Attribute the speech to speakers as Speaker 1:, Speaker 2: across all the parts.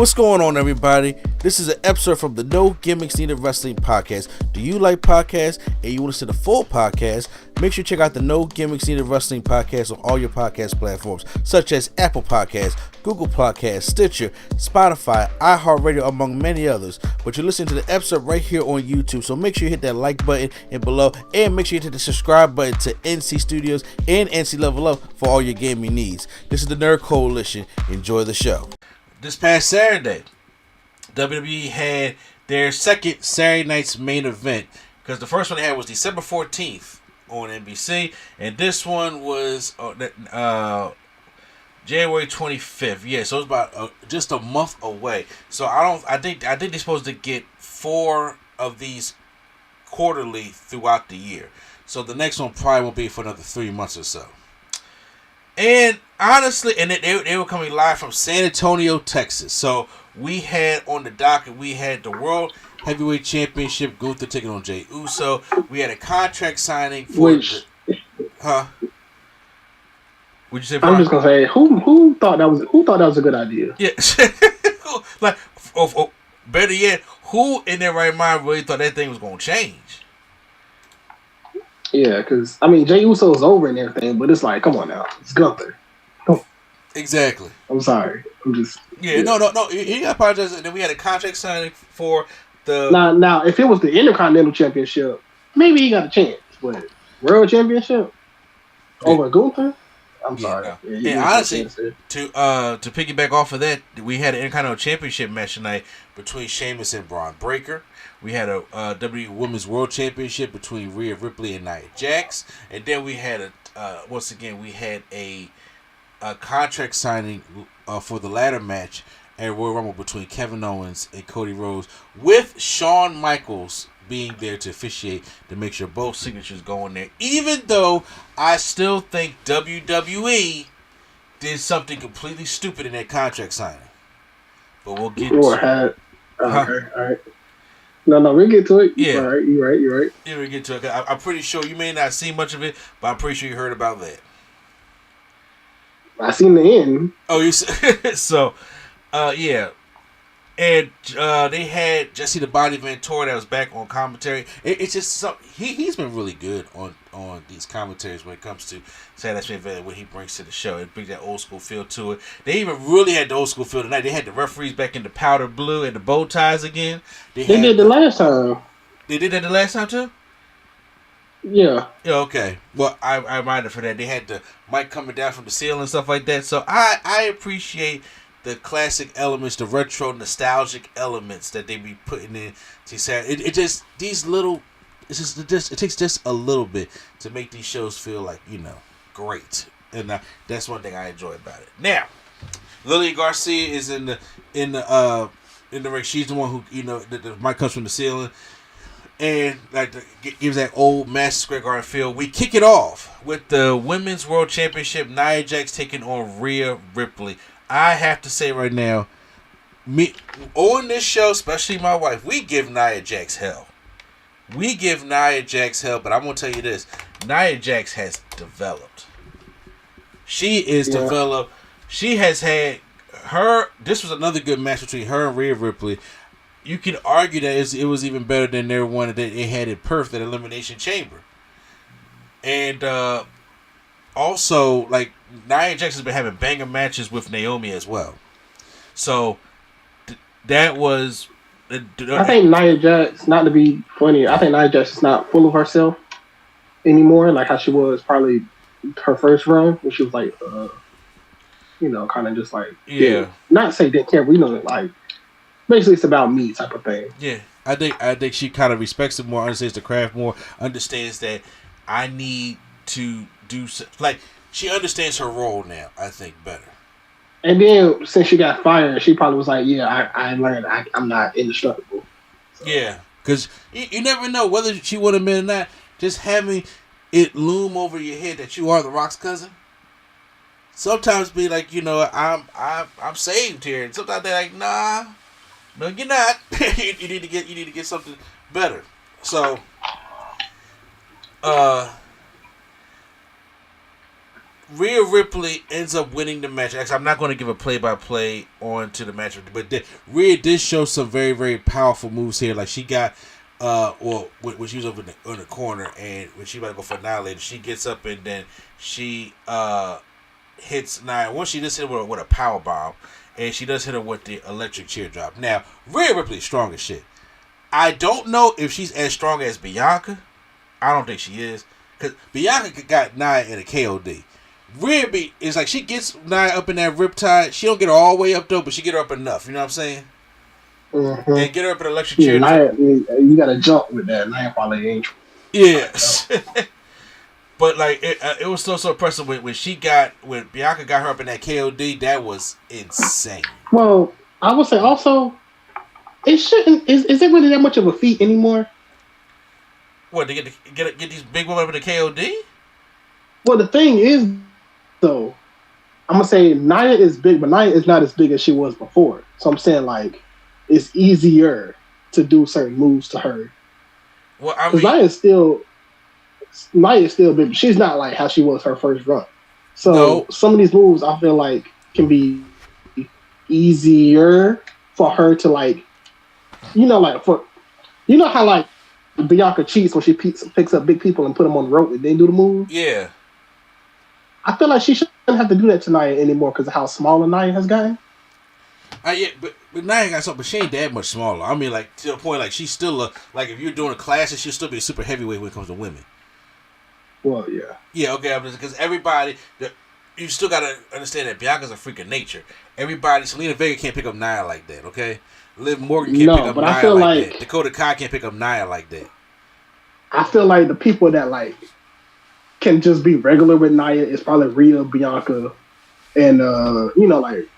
Speaker 1: What's going on, everybody? This is an episode from the No Gimmicks Needed Wrestling podcast. Do you like podcasts and you want to see the full podcast? Make sure you check out the No Gimmicks Needed Wrestling podcast on all your podcast platforms, such as Apple Podcasts, Google Podcasts, Stitcher, Spotify, iHeartRadio, among many others. But you're listening to the episode right here on YouTube, so make sure you hit that like button and below, and make sure you hit the subscribe button to NC Studios and NC Level Up for all your gaming needs. This is the Nerd Coalition. Enjoy the show. This past Saturday, WWE had their second Saturday night's main event, because the first one they had was December 14th on NBC, and this one was January 25th. Yeah, so it's about just a month away. So I think they're supposed to get 4 of these quarterly throughout the year. So the next one probably won't be for another 3 months or so. And honestly, and they were coming live from San Antonio, Texas. So we had on the docket, we had the World Heavyweight Championship, Gunther taking on Jey Uso. We had a contract signing for What'd you say, Brian?
Speaker 2: I'm just gonna say, who thought that was a good idea?
Speaker 1: Yeah, like, better yet, who in their right mind really thought that thing was gonna change?
Speaker 2: Yeah, because I mean, Jey Uso's over and everything, but it's like, come on now, it's Gunther.
Speaker 1: Exactly.
Speaker 2: I'm sorry. I'm just.
Speaker 1: Yeah. No. You got to apologize. And then we had a contract signing for the.
Speaker 2: Now, if it was the Intercontinental Championship, maybe he got a chance. But World Championship over Gunther. I'm sorry.
Speaker 1: No. Yeah, and honestly, to piggyback off of that, we had an Intercontinental Championship match tonight between Sheamus and Braun Breaker. We had a WWE Women's World Championship between Rhea Ripley and Nia Jax, and then we had a contract signing for the ladder match at Royal Rumble between Kevin Owens and Cody Rhodes, with Shawn Michaels being there to officiate to make sure both signatures go in there. Even though I still think WWE did something completely stupid in that contract signing, but we'll get to it.
Speaker 2: Okay, all right. No, we'll get to it.
Speaker 1: Yeah.
Speaker 2: You're right.
Speaker 1: Yeah, we'll get to it. I'm pretty sure you may not see much of it, but I'm pretty sure you heard about that.
Speaker 2: I seen the end.
Speaker 1: Oh, you so, yeah. And they had Jesse the Body Ventura that was back on commentary. It's just something. He's been really good on these commentaries when it comes to Saturday Night Event, what he brings to the show. It brings that old school feel to it. They even really had the old school feel tonight. They had the referees back in the powder blue and the bow ties again.
Speaker 2: They did the last time.
Speaker 1: They did that the last time too?
Speaker 2: Yeah.
Speaker 1: Yeah, okay. Well, I reminded for that. They had the mic coming down from the ceiling and stuff like that. So I appreciate the classic elements, the retro nostalgic elements that they be putting in to say it just these little it takes just a little bit to make these shows feel like, great. And that's one thing I enjoy about it. Now, Lily Garcia is in the ring. She's the one who, the mic comes from the ceiling. And gives that old Madison Square Garden feel. We kick it off with the Women's World Championship. Nia Jax taking on Rhea Ripley. I have to say right now, me on this show, especially my wife, we give Nia Jax hell. But I'm going to tell you this. Nia Jax has developed. She is developed. She has had her. This was another good match between her and Rhea Ripley. You can argue that it was even better than their one that they had in Perth at Elimination Chamber. And also, Nia Jax has been having banger matches with Naomi as well. So, that was...
Speaker 2: I think Nia Jax, not to be funny, I think Nia Jax is not full of herself anymore, like how she was probably her first run, when she was kind of just not say didn't care, but basically it's about me type of thing.
Speaker 1: Yeah, I think she kind of respects it more, understands the craft more, understands that I need to do she understands her role now, I think, better.
Speaker 2: And then since she got fired, she probably was like, yeah, I learned I'm not indestructible. So.
Speaker 1: Yeah, because you never know whether she would have been or not. Just having it loom over your head that you are The Rock's cousin. Sometimes be like, I'm saved here, and sometimes they're like, nah, no, you're not. you need to get something better. So, Rhea Ripley ends up winning the match. Actually, I'm not going to give a play-by-play on to the match, but Rhea did show some very, very powerful moves here. Like she got, when she was over in the corner, and when she about to go for Annihilator, she gets up and then she hits Nia. Once she just hit her with a power bomb, and she does hit her with the electric chair drop. Now, Rhea Ripley's strong as shit. I don't know if she's as strong as Bianca. I don't think she is, because Bianca got Nia in a KOD. Rhea is like, she gets Nia up in that riptide. She don't get her all the way up though, but she get her up enough. You know what I'm saying?
Speaker 2: Mm-hmm.
Speaker 1: And get her up in an electric chair.
Speaker 2: Nia, you got to jump with that. Nia probably ain't.
Speaker 1: Yes. But like it was so impressive when Bianca got her up in that KOD. That was insane.
Speaker 2: Well, I would say also, it shouldn't. Is it really that much of a feat anymore?
Speaker 1: What, to get these big women up in the KOD?
Speaker 2: Well, the thing is, though, I'm gonna say Nia is big, but Nia is not as big as she was before. So I'm saying like it's easier to do certain moves to her.
Speaker 1: Well, I mean,
Speaker 2: Nia is still big, but she's not like how she was her first run. So some of these moves I feel like can be easier for her to like, how like Bianca cheats when she picks up big people and put them on the rope and then do the move.
Speaker 1: Yeah.
Speaker 2: I feel like she shouldn't have to do that to Nia anymore because of how small Nia has gotten.
Speaker 1: Yeah, but Nia got something, but she ain't that much smaller. I mean, like, to the point, like, she's still like, if you're doing a class, she'll still be a super heavyweight when it comes to women.
Speaker 2: Well, yeah.
Speaker 1: Yeah, okay, because everybody, you still got to understand that Bianca's a freak of nature. Everybody, Selena Vega can't pick up Nia like that, okay? Liv Morgan can't pick up Nia like that. Dakota Kai can't pick up Nia like that.
Speaker 2: I feel like the people that, like, can just be regular with Nia is probably Rhea, Bianca, and like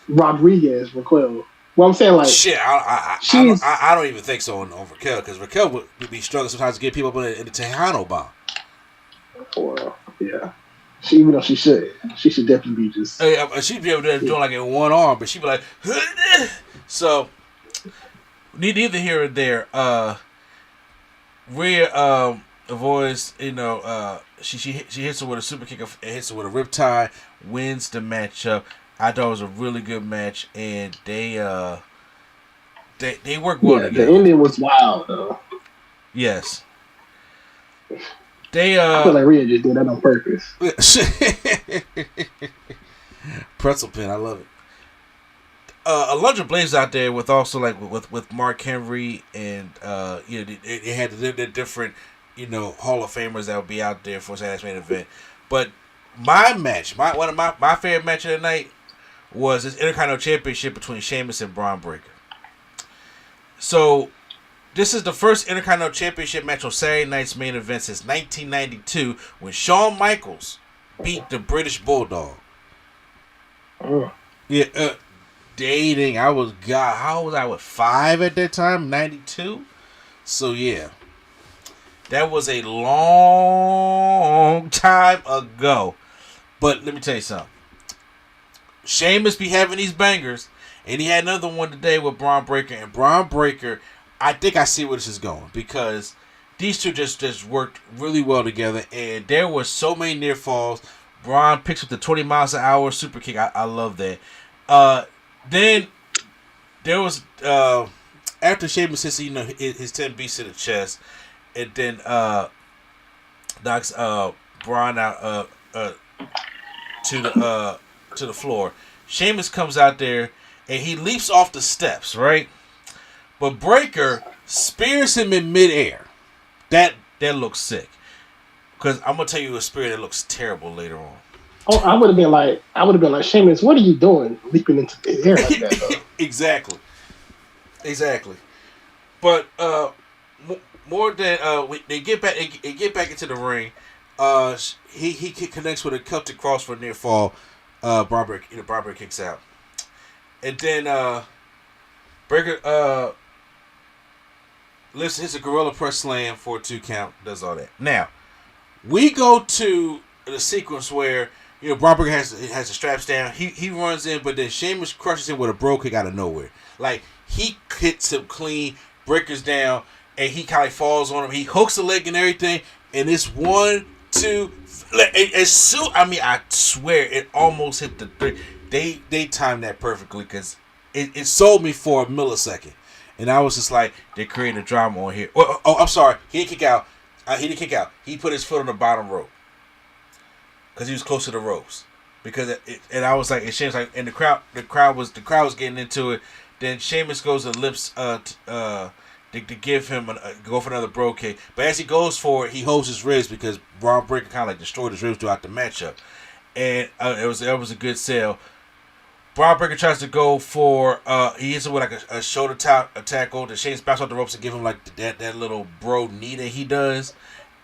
Speaker 2: Rodriguez, Raquel. Well, I'm saying like
Speaker 1: shit. I don't even think so on Raquel, because Raquel would be struggling sometimes to get people up in the Tejano bomb.
Speaker 2: Well, yeah. Even though she should definitely be just.
Speaker 1: She'd be able to do like in one arm, but she'd be like, so. Neither here or there. Rhea avoids, she hits her with a super kick and hits her with a riptide, wins the matchup. I thought it was a really good match, and they work well together.
Speaker 2: The ending was wild though.
Speaker 1: Yes.
Speaker 2: I feel like Rhea just did that on purpose.
Speaker 1: Pretzel pin, I love it. Alundra Blaze out there with also like with Mark Henry and they had the different Hall of Famers that would be out there for Saturday's main event. But my match, one of my favorite match of the night was this Intercontinental Championship between Sheamus and Braun Breaker. So this is the first Intercontinental Championship match on Saturday night's main event since 1992 when Shawn Michaels beat the British Bulldog.
Speaker 2: Oh.
Speaker 1: Yeah, dating. How was I with 5 at that time? 92. So yeah, that was a long time ago. But let me tell you something. Sheamus be having these bangers, and he had another one today with Braun Breaker. And Braun Breaker, I think I see where this is going, because these two just worked really well together, and there were so many near falls. Braun picks up the 20 miles an hour super kick. I love that. Then there was after Sheamus hits his 10 beats to the chest, and then knocks Braun out to the floor. Sheamus comes out there and he leaps off the steps, right? But Breaker spears him in midair. That looks sick. Because I'm gonna tell you a spear that looks terrible later on.
Speaker 2: Oh, I would have been like, Sheamus, what are you doing, leaping into the air like that? Though?
Speaker 1: Exactly. But more than they get back into the ring. He connects with a Celtic cross for a near fall. Braun Breaker kicks out, and then Breaker hits a gorilla press slam for a 2 count. Does all that. Now we go to the sequence where Braun Breaker has the straps down. He runs in, but then Sheamus crushes him with a bro kick out of nowhere. Like he hits him clean. Breaker's down, and he kind of falls on him. He hooks the leg and everything, and it's 1, 2, As soon, I mean, I swear it almost hit the 3. They timed that perfectly because it sold me for a millisecond, and I was just like, they created drama on here. Oh, I'm sorry, he didn't kick out. He didn't kick out. He put his foot on the bottom rope because he was close to the ropes. And I was like, and Sheamus like, and the crowd was getting into it. Then Sheamus goes and lifts to give him go for another bro kick. But as he goes for it, he holds his ribs because Braun Breaker kind of like destroyed his ribs throughout the matchup. And it was a good sell. Braun Breaker tries to go for he hits it with like a shoulder tackle. The Sheamus bounces off the ropes and give him like that little bro knee that he does.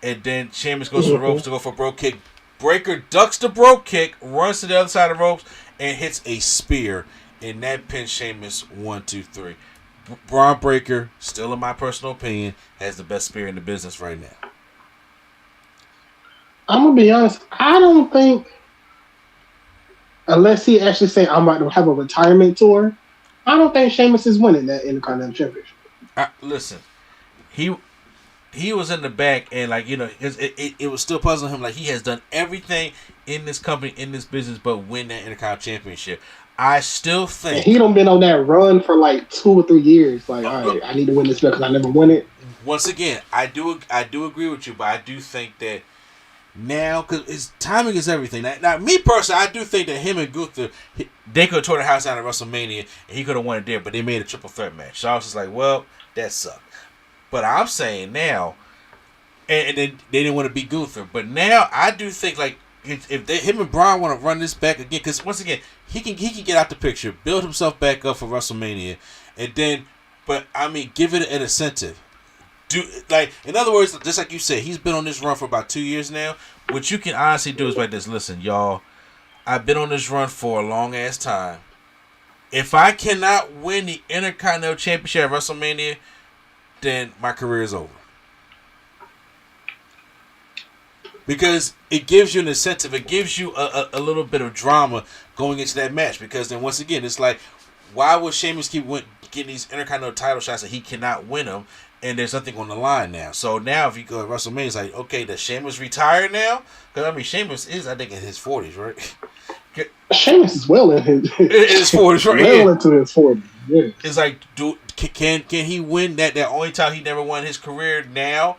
Speaker 1: And then Sheamus goes to the ropes to go for a bro kick. Breaker ducks the bro kick, runs to the other side of the ropes, and hits a spear. And that pins Sheamus 1, 2, 3. Braun Breaker, still in my personal opinion, has the best spear in the business right now.
Speaker 2: I'm gonna be honest. I don't think, unless he actually say I'm about to have a retirement tour, I don't think Sheamus is winning that Intercontinental Championship.
Speaker 1: Listen, he was in the back, and like it was still puzzling him. Like he has done everything in this company, in this business, but win that Intercontinental Championship. I still think
Speaker 2: and he done been on that run for like 2 or 3 years. Like, all right, I need to win this because I never won it.
Speaker 1: Once again, I do agree with you, but I do think that now, because his timing is everything. Now, me personally, I do think that him and Gunther, they could have tore the house down at WrestleMania, and he could have won it there, but they made a triple threat match. So I was just like, well, that sucked. But I'm saying now, and they didn't want to beat Gunther, but now I do think like if him and Braun want to run this back again, because once again he can get out the picture, build himself back up for WrestleMania, and then, but I mean, give it an incentive. In other words, just like you said, he's been on this run for about 2 years now. What you can honestly do is like this: listen, y'all, I've been on this run for a long ass time. If I cannot win the Intercontinental Championship at WrestleMania, then my career is over. Because it gives you an incentive. It gives you a little bit of drama going into that match. Because then once again, it's like, why would Sheamus keep getting these Intercontinental title shots that he cannot win them? And there's nothing on the line now. So now if you go to WrestleMania, it's like, okay, does Sheamus retire now? Because I mean, Sheamus is, I think, in his 40s, right?
Speaker 2: Sheamus is well in his
Speaker 1: 40s, right?
Speaker 2: Well into his 40s. Yeah.
Speaker 1: It's like, can he win that only time he never won his career now?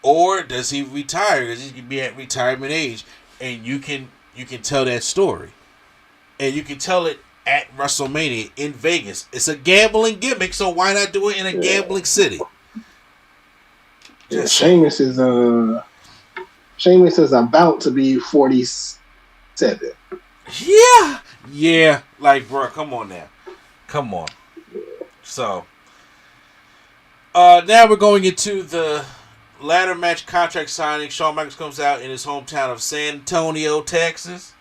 Speaker 1: Or does he retire because he can be at retirement age, and you can tell that story, and you can tell it at WrestleMania in Vegas. It's a gambling gimmick, so why not do it in a gambling city?
Speaker 2: Yeah, Sheamus is about to be 47.
Speaker 1: Yeah. Like, bro, come on now, come on. So, now we're going into the ladder match contract signing. Shawn Michaels comes out in his hometown of San Antonio, Texas.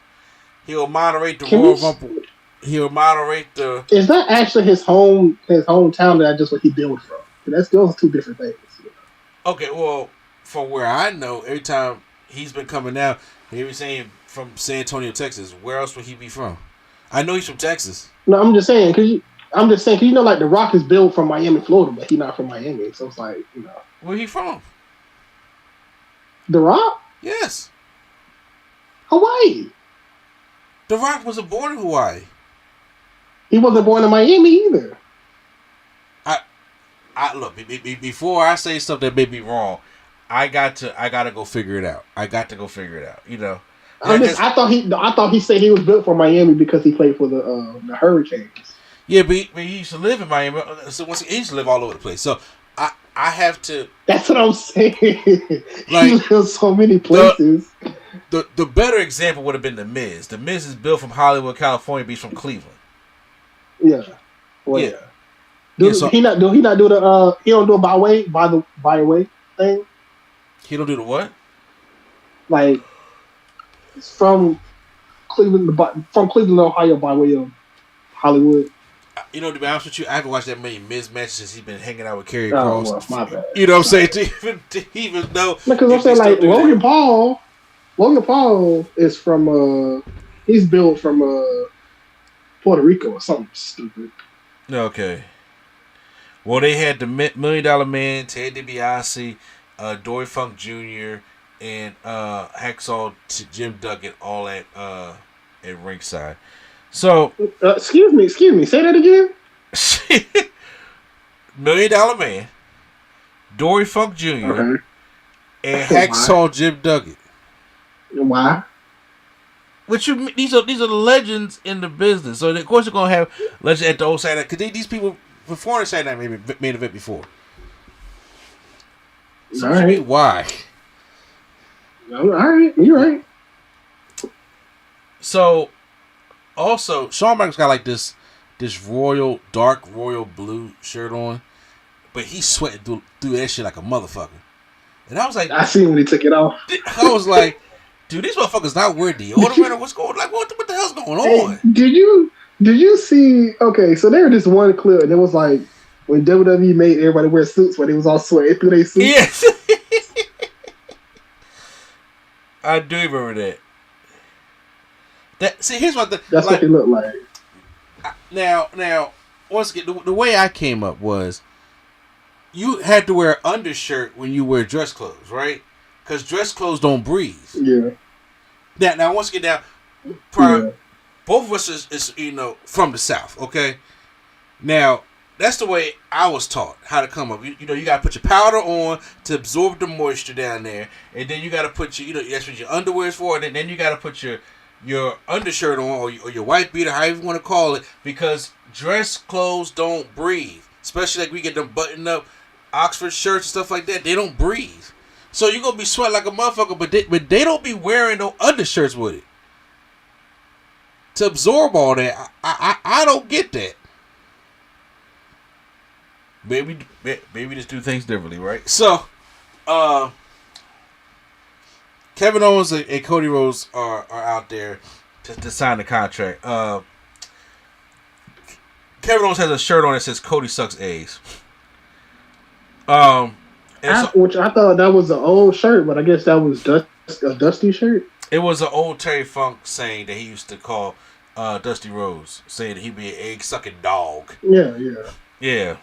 Speaker 1: He'll moderate the Royal Rumble. He'll moderate the.
Speaker 2: Is that actually his hometown? That just what he built from? That's those are two different things. You know?
Speaker 1: Okay, well, from where I know, every time he's been coming out, he was saying from San Antonio, Texas. Where else would he be from? I know he's from Texas.
Speaker 2: No, I'm just saying because you know, like The Rock is built from Miami, Florida, but he's not from Miami, so it's like, you know.
Speaker 1: Where he from?
Speaker 2: The Rock?
Speaker 1: Yes.
Speaker 2: Hawaii.
Speaker 1: The Rock wasn't born in Hawaii.
Speaker 2: He wasn't born in Miami either.
Speaker 1: I look, before I say stuff that may be wrong, I got to go figure it out. You know.
Speaker 2: I thought he said he was built for Miami because he played for the Hurricanes.
Speaker 1: Yeah, but he used to live in Miami. So he used to live all over the place. So I have to.
Speaker 2: That's what I'm saying.
Speaker 1: Like,
Speaker 2: he lives so many places.
Speaker 1: The better example would have been The Miz. The Miz is built from Hollywood, California, but he's from Cleveland.
Speaker 2: Yeah. Well, yeah. He don't do a by way thing.
Speaker 1: He don't do the what?
Speaker 2: Like, it's from Cleveland, Ohio, by way of Hollywood.
Speaker 1: You know, to be honest with you, I haven't watched that many Miz matches since he's been hanging out with Karrion Kross.
Speaker 2: Well, my bad.
Speaker 1: You know what I'm saying? To even know.
Speaker 2: Because I'm saying, like, Logan Paul is from, he's built from Puerto Rico or something stupid.
Speaker 1: Okay. Well, they had the $1 Million Man, Ted DiBiase, Dory Funk Jr., and Hacksaw Jim Duggan all at ringside. So
Speaker 2: excuse me, say that again.
Speaker 1: $1 Million Man, Dory Funk Jr., and Hacksaw Jim Duggan.
Speaker 2: Why?
Speaker 1: These are the legends in the business. So of course you're gonna have legends at the old Saturday because these people before the Saturday Night main event before. So
Speaker 2: all right.
Speaker 1: Why?
Speaker 2: All right, you're right.
Speaker 1: So also Shawn Michaels got like this dark royal blue shirt on, but he's sweating through that shit like a motherfucker. And I was like,
Speaker 2: I seen when he took it off.
Speaker 1: I was like, dude, these motherfuckers not wearing deodorant. What's going? Like, what the hell's going on?
Speaker 2: Hey, did you see? Okay, so there was this one clip, and it was like when WWE made everybody wear suits, when they was all sweating through their suits.
Speaker 1: Yes, I do remember that. See, here's what
Speaker 2: that's what they look like.
Speaker 1: Now, once again, the way I came up was you had to wear undershirt when you wear dress clothes, right? Because dress clothes don't breathe.
Speaker 2: Yeah.
Speaker 1: Now once again, both of us is from the South, okay? Now that's the way I was taught how to come up. You got to put your powder on to absorb the moisture down there, and then you got to put that's what your underwear is for, and then you got to put your undershirt on or your white beater, however you want to call it, because dress clothes don't breathe. Especially like we get them buttoned up Oxford shirts and stuff like that. They don't breathe. So you're going to be sweating like a motherfucker, but they don't be wearing no undershirts with it. To absorb all that, I don't get that. Maybe just do things differently, right? So, Kevin Owens and Cody Rhodes are out there to sign the contract. Kevin Owens has a shirt on that says Cody sucks eggs.
Speaker 2: Which I thought that was an old shirt, but I guess that was a Dusty shirt.
Speaker 1: It was an old Terry Funk saying that he used to call Dusty Rhodes, saying that he'd be an egg-sucking dog. Yeah.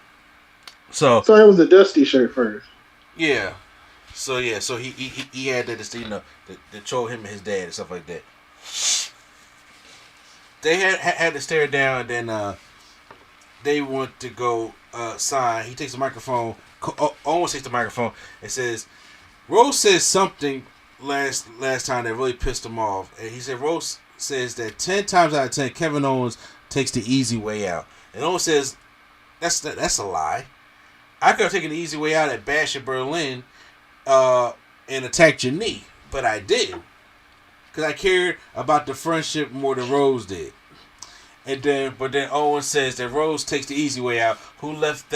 Speaker 1: So
Speaker 2: it was a Dusty shirt first.
Speaker 1: Yeah. So he had that to show him and his dad and stuff like that. They had to stare down, and then they want to go sign. He takes the microphone. Owens takes the microphone and says, Rose says something last time that really pissed him off. And he said Rose says that 10 times out of 10 Kevin Owens takes the easy way out. And Owens says that's a lie. I could have taken the easy way out at Bash in Berlin and attacked your knee, but I didn't, because I cared about the friendship more than Rose did. But then Owens says that Rose takes the easy way out. Who left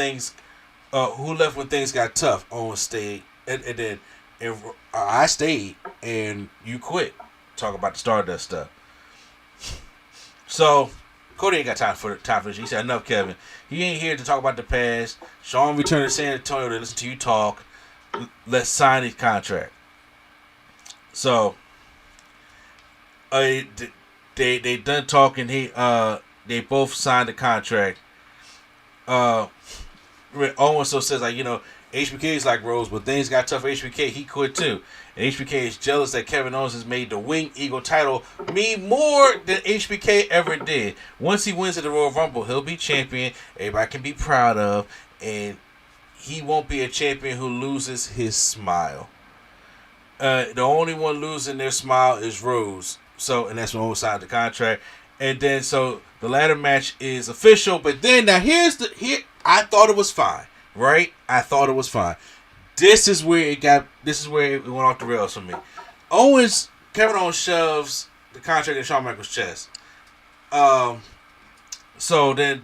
Speaker 1: when things got tough? Owens stayed, and I stayed, and you quit. Talk about the Stardust stuff. So Cody ain't got time for this. He said, enough, Kevin. He ain't here to talk about the past. Shawn returned to San Antonio to listen to you talk. Let's sign his contract. So they done talking. They both signed the contract. Owens still says, like, HBK is like Rose, but things got tough for HBK. He quit too. And HBK is jealous that Kevin Owens has made the Winged Eagle title mean more than HBK ever did. Once he wins at the Royal Rumble, he'll be champion. Everybody can be proud of. And he won't be a champion who loses his smile. The only one losing their smile is Rose. And that's when Owens signed the contract. And then, so the ladder match is official. But then, now I thought it was fine. Right? I thought it was fine. This is where it went off the rails for me. Kevin Owens shoves the contract in Shawn Michaels' chest. So then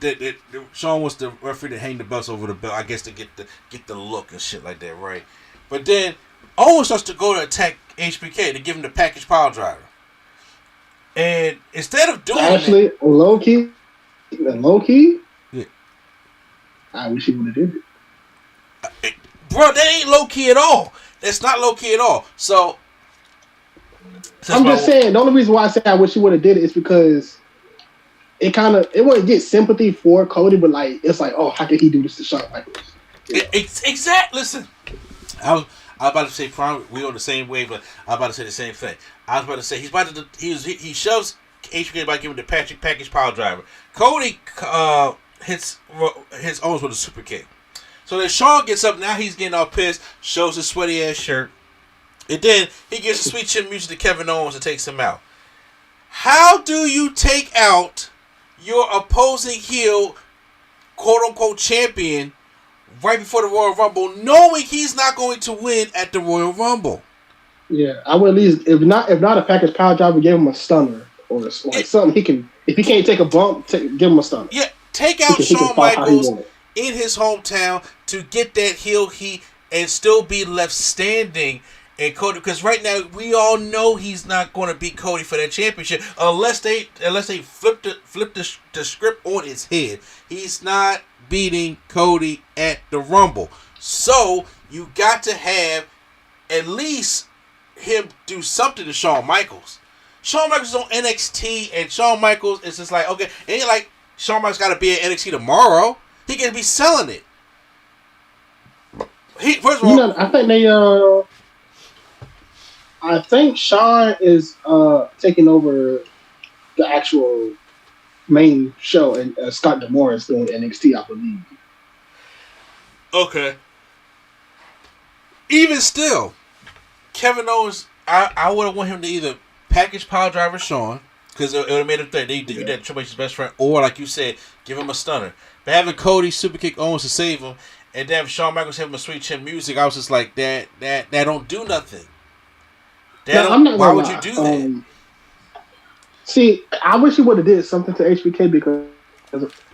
Speaker 1: Shawn wants the referee to hang the belts over the belt, I guess, to get the look and shit like that, right? But then Owens starts to go to attack HBK to give him the package power driver. And instead of doing that,
Speaker 2: low key, yeah. I wish he would have did it.
Speaker 1: Bro, that ain't low key at all. That's not low key at all. So
Speaker 2: I'm just saying, the only reason why I say I wish he would have did it is because it wouldn't get sympathy for Cody, but like it's like, oh, how could he do this to Shawn Michaels?
Speaker 1: Exactly. Listen, I I was about to say, Prime, we on the same wave, but I was about to say the same thing. I was about to say, he shoves HBK by giving the package power driver. Cody hits Owens with a super kick. So then Shawn gets up, now he's getting all pissed, shows his sweaty ass shirt. And then he gives the sweet chin music to Kevin Owens and takes him out. How do you take out your opposing heel, quote unquote champion, right before the Royal Rumble, knowing he's not going to win at the Royal Rumble?
Speaker 2: Yeah, I would at least, if not a package power driver, give him a stunner or something. He can, if he can't take a bump, give him a stunner.
Speaker 1: Yeah, take out Shawn Michaels in his hometown to get that heel heat and still be left standing. And Cody, because right now we all know he's not going to beat Cody for that championship unless they flip the script on his head. He's not beating Cody at the Rumble, so you got to have at least him do something to Shawn Michaels. Shawn Michaels is on NXT, and Shawn Michaels is just like, okay, it ain't like Shawn Michaels got to be at NXT tomorrow. He can be selling it. First of all,
Speaker 2: I think Shawn is taking over the actual main show, and Scott D'Amore is doing NXT, I believe.
Speaker 1: Okay. Even still, Kevin Owens, I would have wanted him to either package power driver Shawn, because it would have made him think they do that Triple H's best friend, or like you said, give him a stunner. But having Cody super kick Owens to save him, and then Shawn Michaels having a sweet chin music, I was just like, that don't do nothing. Why would you do that?
Speaker 2: See, I wish he would have did something to HBK, because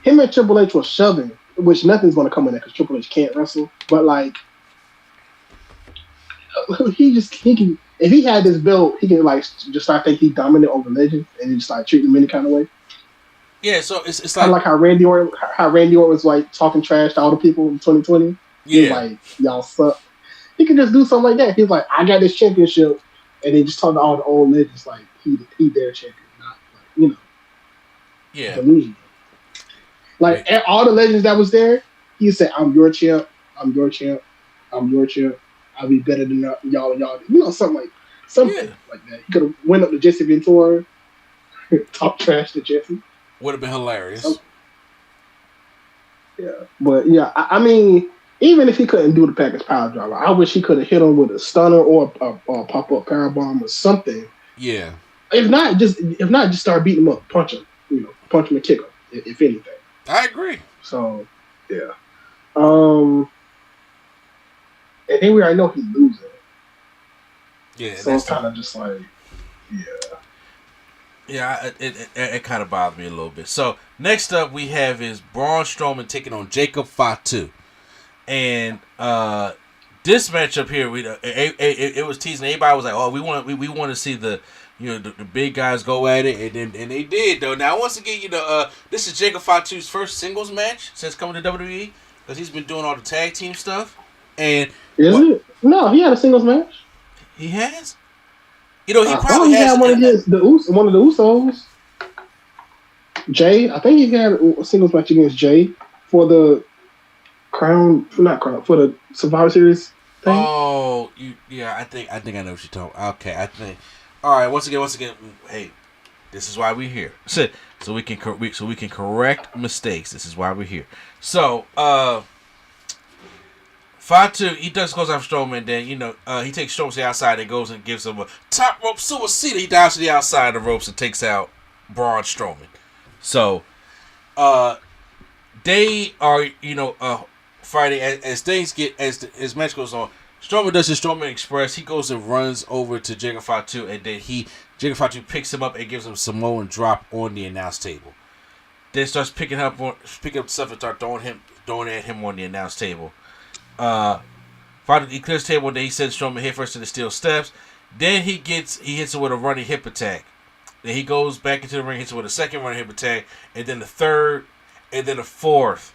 Speaker 2: him and Triple H was shoving, which nothing's going to come in there because Triple H can't wrestle. But like, he can. If he had this belt, he can like just start thinking he's dominant over Legend and just like treat him any kind of way.
Speaker 1: Yeah, so it's
Speaker 2: kind of like how Randy Orton was like talking trash to all the people in 2020.
Speaker 1: Yeah,
Speaker 2: he's like, y'all suck. He can just do something like that. He's like, I got this championship. And they just talk to all the old legends like he their champion, not like,
Speaker 1: yeah,
Speaker 2: delusional. Like all the legends that was there, he said, "I'm your champ, I'm your champ, I'm your champ. I'll be better than y'all and y'all." Something like that. He could have went up to Jesse Ventura, talk trash to Jesse.
Speaker 1: Would have been hilarious.
Speaker 2: Yeah, but yeah, I mean, even if he couldn't do the package power driver, I wish he could have hit him with a stunner or a pop-up powerbomb or something.
Speaker 1: Yeah.
Speaker 2: If not, just start beating him up, punch him and kick him, if anything.
Speaker 1: I agree.
Speaker 2: So, yeah. And then we already know he's losing.
Speaker 1: Yeah.
Speaker 2: So it's kind of just like, yeah.
Speaker 1: Yeah, it kind of bothered me a little bit. So, next up we have is Braun Strowman taking on Jacob Fatu. And this matchup here, it was teasing. Everybody was like, "Oh, we want to see the big guys go at it," and they did though. Now, once again, this is Jacob Fatu's first singles match since coming to WWE, because he's been doing all the tag team stuff. And
Speaker 2: it? No, he had a singles match.
Speaker 1: He has. He probably
Speaker 2: had one against one of the Usos. Jay, I think he had a singles match against Jay for the for the Survivor Series thing.
Speaker 1: Oh, I think I know what you're talking. Okay, I think. All right, once again, hey, this is why we're here. So we can correct mistakes. This is why we're here. So, Fatu, he goes after Strowman, then he takes Strowman to the outside and goes and gives him a top rope suicide. He dives to the outside of the ropes and takes out Braun Strowman. So, they are fighting as match goes on. Strowman does his Strowman Express. He goes and runs over to Jacob Fatu, and then Jacob Fatu picks him up and gives him a Samoan drop on the announce table. Then starts picking up stuff and start throwing at him on the announce table. Fatu, he clears the table, and then he sends Strowman head first to the steel steps. Then he hits him with a running hip attack. Then he goes back into the ring, hits him with a second running hip attack, and then the third, and then the fourth.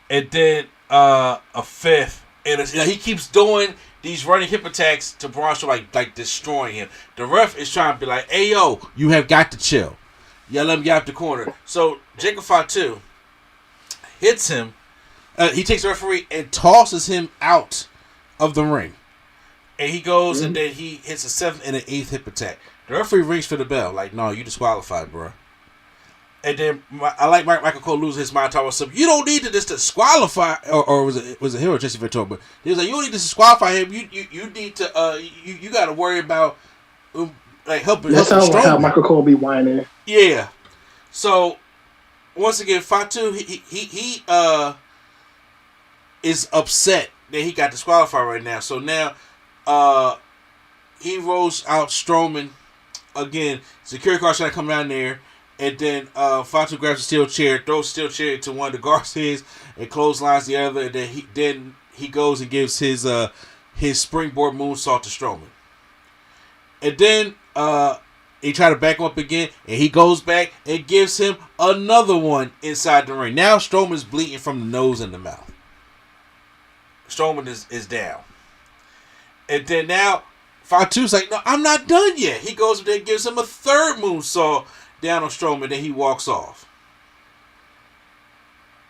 Speaker 1: And then a fifth, and he keeps doing these running hip attacks to Braun Strowman, like destroying him. The ref is trying to be like, "Hey yo, you have got to chill. Yeah, let him get out the corner." So Jacob Fatu hits him. He takes the referee and tosses him out of the ring. And he goes and then he hits a 7th and an 8th hip attack. The referee rings for the bell. Like, no, you disqualified, bro. And then I like Michael Cole losing his mind, talking about something. You don't need to just disqualify, or was it him or Jesse Ventura? But he was like, you don't need to disqualify him. You need to you got to worry about like helping.
Speaker 2: That's how Michael Cole be whining.
Speaker 1: Yeah. So once again, Fatu he is upset that he got disqualified right now. So now he rolls out Strowman again. Security guard trying to come down there. And then Fatu grabs a steel chair, throws a steel chair into one of the guards' heads, and clotheslines the other. And then he goes and gives his springboard moonsault to Strowman. And then he tried to back him up again, and he goes back and gives him another one inside the ring. Now Strowman's bleeding from the nose and the mouth. Strowman is down. And then now Fatu's like, no, I'm not done yet. He goes and then gives him a third moonsault down on Strowman, then he walks off.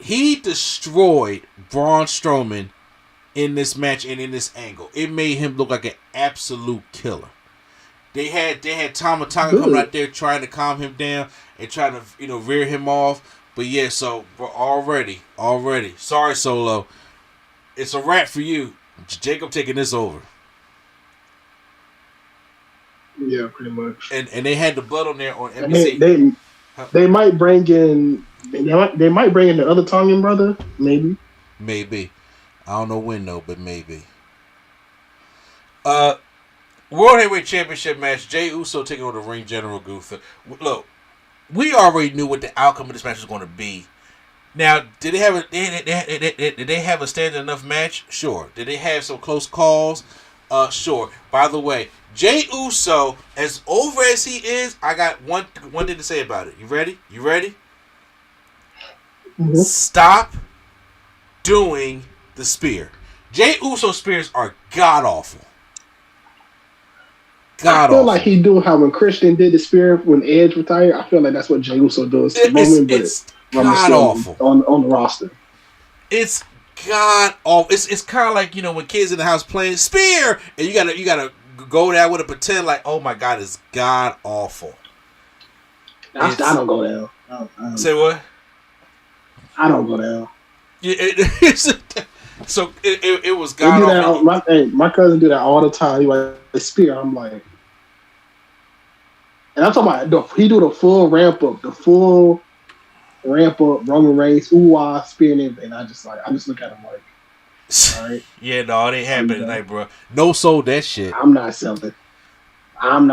Speaker 1: He destroyed Braun Strowman in this match and in this angle. It made him look like an absolute killer. They had Tama Tonga coming out there trying to calm him down and trying to rear him off. But yeah, so already, sorry Solo, it's a wrap for you. Jacob taking this over.
Speaker 2: Yeah, pretty much.
Speaker 1: And they had the blood on there on NBC.
Speaker 2: They might bring in the other Tongan brother, maybe.
Speaker 1: Maybe. I don't know when though, but maybe. World Heavyweight Championship match. Jey Uso taking on the Ring General Gunther. Look, we already knew what the outcome of this match was going to be. Now, did they have a standard enough match? Sure. Did they have some close calls? Sure. By the way, Jey Uso, as over as he is, I got one thing to say about it. You ready? Mm-hmm. Stop doing the spear. Jey Uso spears are god awful.
Speaker 2: I feel like he do how when Christian did the spear when Edge retired. I feel like that's what Jey Uso does.
Speaker 1: It's god awful
Speaker 2: on the roster.
Speaker 1: It's god awful. It's kind of like when kids in the house playing spear and you gotta go there with a pretend like, oh my god, it's god awful.
Speaker 2: I don't go down. I don't.
Speaker 1: Say what?
Speaker 2: I don't go down.
Speaker 1: Yeah, so it was god awful.
Speaker 2: My cousin do that all the time. He like the spear. I'm like, and I'm talking about he do the full ramp up, Roman Reigns, spear and everything. I just look at him like, all right.
Speaker 1: Yeah, no, it ain't happening tonight, bro. No sold that shit.
Speaker 2: I'm not selling. I'm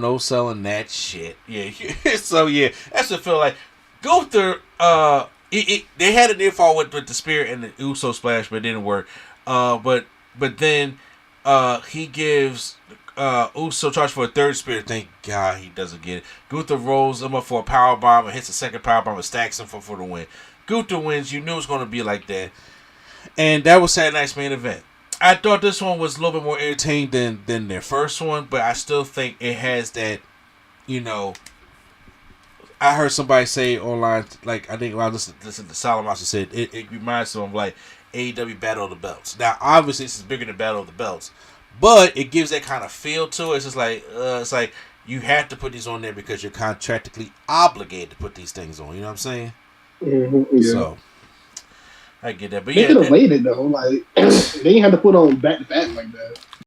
Speaker 2: no
Speaker 1: selling that shit. Yeah. So yeah, that's what I feel like. Gunther, they had a near fall with the spear and the Uso splash, but it didn't work. But then he gives Uso charge for a third spear. Thank God he doesn't get it. Gunther rolls him up for a power bomb and hits a second power bomb and stacks him for the win. Gunther wins. You knew it was going to be like that. And that was Saturday night's main event. I thought this one was a little bit more entertaining than their first one, but I still think it has that, I heard somebody say online, like I think when I listened to Solomon said, it reminds them of like AEW Battle of the Belts. Now, obviously, this is bigger than Battle of the Belts, but it gives that kind of feel to it. It's just like you have to put these on there because you're contractually obligated to put these things on. You know what I'm saying?
Speaker 2: Mm-hmm, yeah.
Speaker 1: So I get that, but
Speaker 2: they could have waited though. Like they didn't have to put on back to back like that.